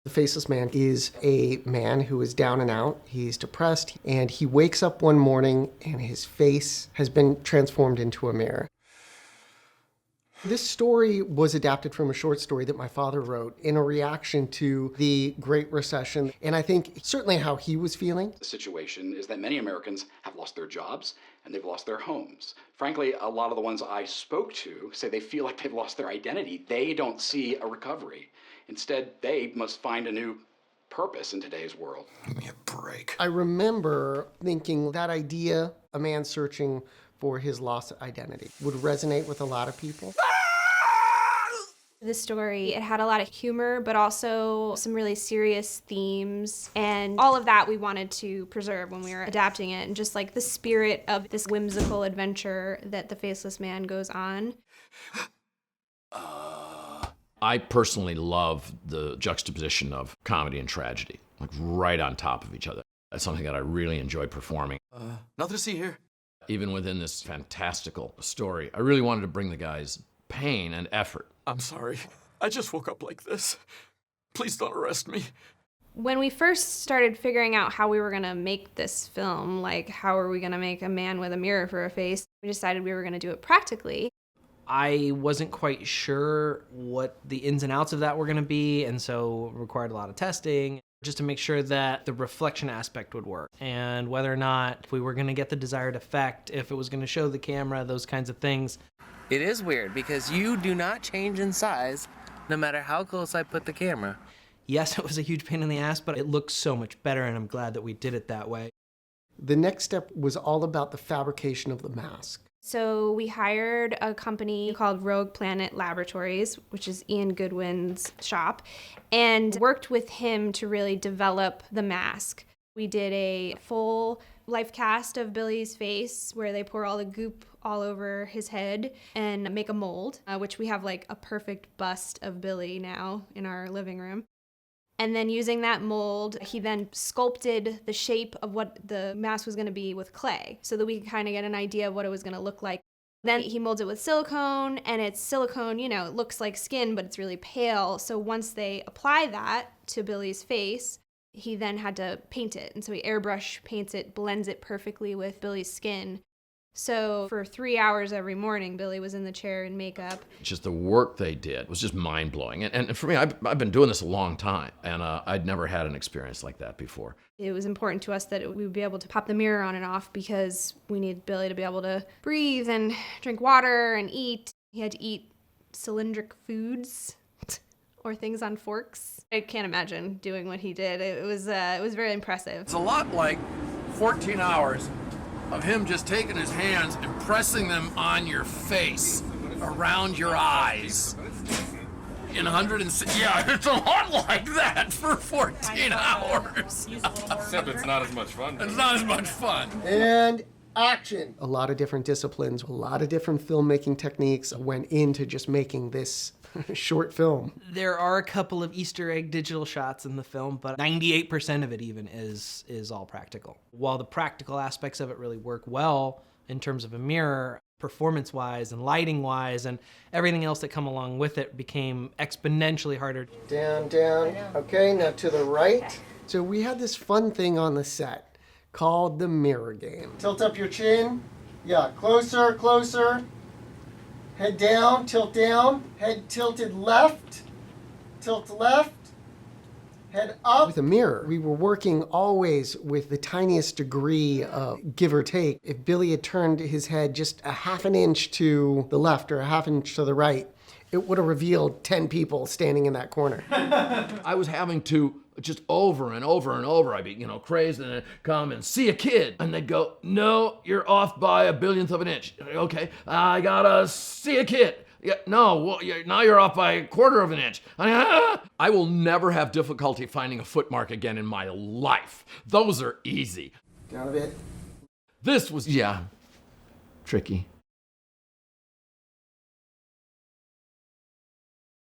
The Faceless Man is a man who is down and out. He's depressed, and he wakes up one morning and his face has been transformed into a mirror. This story was adapted from a short story that my father wrote in a reaction to the Great Recession, and I think certainly how he was feeling. The situation is that many Americans have lost their jobs and they've lost their homes. Frankly, a lot of the ones I spoke to say they feel like they've lost their identity. They don't see a recovery. Instead, they must find a new purpose in today's world. Give me a break. I remember thinking that idea, a man searching for his lost identity, would resonate with a lot of people. This story, it had a lot of humor, but also some really serious themes. And all of that we wanted to preserve when we were adapting it. And just like the spirit of this whimsical adventure that the Faceless Man goes on. I personally love the juxtaposition of comedy and tragedy, like right on top of each other. That's something that I really enjoy performing. Nothing to see here. Even within this fantastical story, I really wanted to bring the guys pain and effort. I'm sorry. I just woke up like this. Please don't arrest me. When we first started figuring out how we were gonna make this film, like how are we gonna make a man with a mirror for a face, we decided we were gonna do it practically. I wasn't quite sure what the ins and outs of that were going to be, and so it required a lot of testing just to make sure that the reflection aspect would work, and whether or not if we were going to get the desired effect, if it was going to show the camera, those kinds of things. It is weird because you do not change in size no matter how close I put the camera. Yes, it was a huge pain in the ass, but it looks so much better, and I'm glad that we did it that way. The next step was all about the fabrication of the mask. So we hired a company called Rogue Planet Laboratories, which is Ian Goodwin's shop, and worked with him to really develop the mask. We did a full life cast of Billy's face where they pour all the goop all over his head and make a mold, which we have like a perfect bust of Billy now in our living room. And then using that mold, he then sculpted the shape of what the mask was going to be with clay so that we could kind of get an idea of what it was going to look like. Then he molds it with silicone, and it's silicone, you know, it looks like skin, but it's really pale. So once they apply that to Billy's face, he then had to paint it. And so he airbrush paints it, blends it perfectly with Billy's skin. So for 3 hours every morning, Billy was in the chair in makeup. Just the work they did was just mind-blowing. And for me, I've been doing this a long time, and I'd never had an experience like that before. It was important to us that we would be able to pop the mirror on and off because we needed Billy to be able to breathe and drink water and eat. He had to eat cylindric foods or things on forks. I can't imagine doing what he did. It was very impressive. It's a lot like 14 hours of him just taking his hands and pressing them on your face, around your eyes. In 106, yeah, it's a lot like that for 14 hours. Except it's not as much fun. It's not as much fun. And action! A lot of different disciplines, a lot of different filmmaking techniques went into just making this short film. There are a couple of Easter egg digital shots in the film, but 98% of it even is all practical. While the practical aspects of it really work well in terms of a mirror, performance-wise and lighting-wise and everything else that come along with it became exponentially harder. Down, down. Okay, now to the right. So we had this fun thing on the set called the mirror game. Tilt up your chin. Yeah, closer, closer. Head down, head tilted left, tilt left, head up. With a mirror, we were working always with the tiniest degree of give or take. If Billy had turned his head just a half an inch to the left or a half inch to the right, it would have revealed 10 people standing in that corner. I was having to just over and over and over, I'd be, crazed, and then come and see a kid, and they'd go, no, you're off by a billionth of an inch. Okay, I gotta see a kid. Yeah, no, well, now you're off by a quarter of an inch. I will never have difficulty finding a footmark again in my life. Those are easy. Down a bit. This was, tricky.